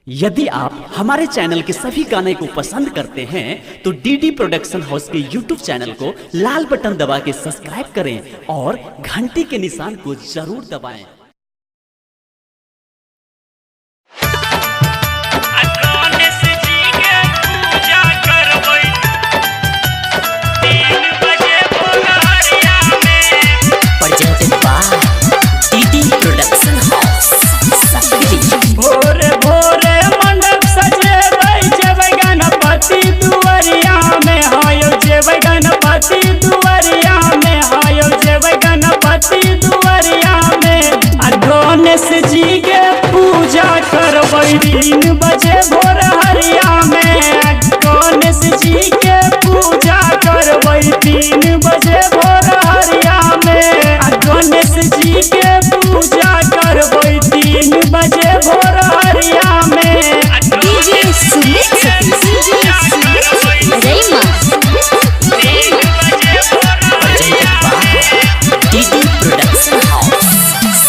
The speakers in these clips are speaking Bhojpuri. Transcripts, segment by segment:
यदि आप हमारे चैनल के सभी गाने को पसंद करते हैं तो डीडी प्रोडक्शन हाउस के यूट्यूब चैनल को लाल बटन दबा के सब्सक्राइब करें और घंटी के निशान को जरूर दबाएं। भोरे भोरे मंडप सजेबै जेबै गणपति दुआरिया में हायो जेबै गणपति दुआरिया में हायो जेबै गणपति दुआरिया में आ गणेश जी के पूजा करबै 3 बजे भोर हरिया में गणेश जी के पूजा करबै 3 बजे भोर हरिया में आ गणेश जी के पूजा करबै 3 बजे भोर हरिया में DJ Sumit Rema DD production house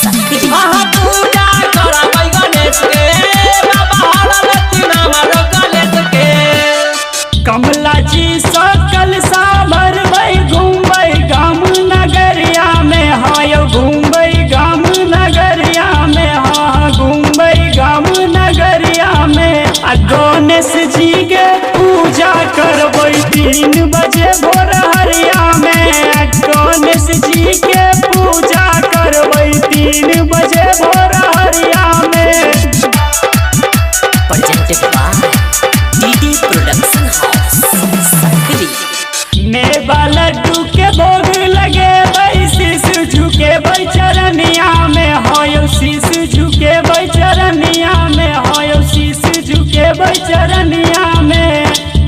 सकरी पूजा करबै गणेश के बाबा हरलती नाम गणेश के कमला जी सकल साभर घूमबै गाम नगरिया में हायो घूमबै गाम नगरिया में हाँ घूमबै गाम नगरिया में आ गणेश जी के पूजा करबै 3 बजे भोर हरिया में गणेश जी के पूजा करबै 3 बजे भोर हरिया में presented by DD production house सकरी मेवा लड्डू के भोग लगे शीश झुके चरनिया में हायो शीश झुके चरनिया में हायो शीश झुके चरनिया में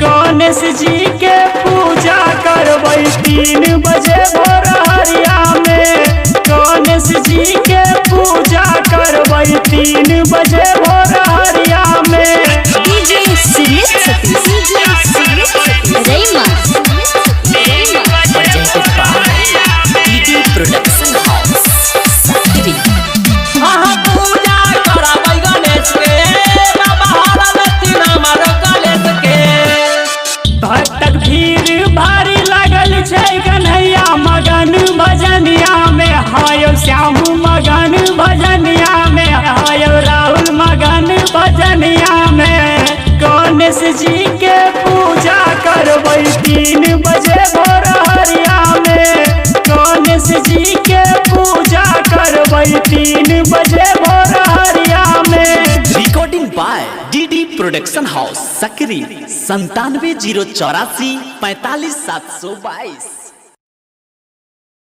गणेश जी के पूजा करबै 3 बजे भोर हरिया में गणेश जी के पूजा करबै 3 बजे भोर हरिया में DJ Sumit Rema presented by DD production house सकरी पूजा करबै गणेश के बाबा हरलती नाम गणेश के भक्तक भीड़ भारी लागल छै कन्हैया मगन भजनिया में हायो श्याम मगन भजनिया में हायो राहुल मगन भजनिया में गणेश जी के पूजा करबै 3 बजे भोर हरिया में गणेश जी के पूजा करबै 3 बजे भोर हरिया में recording by DD production house Sakri 97 084 45 722।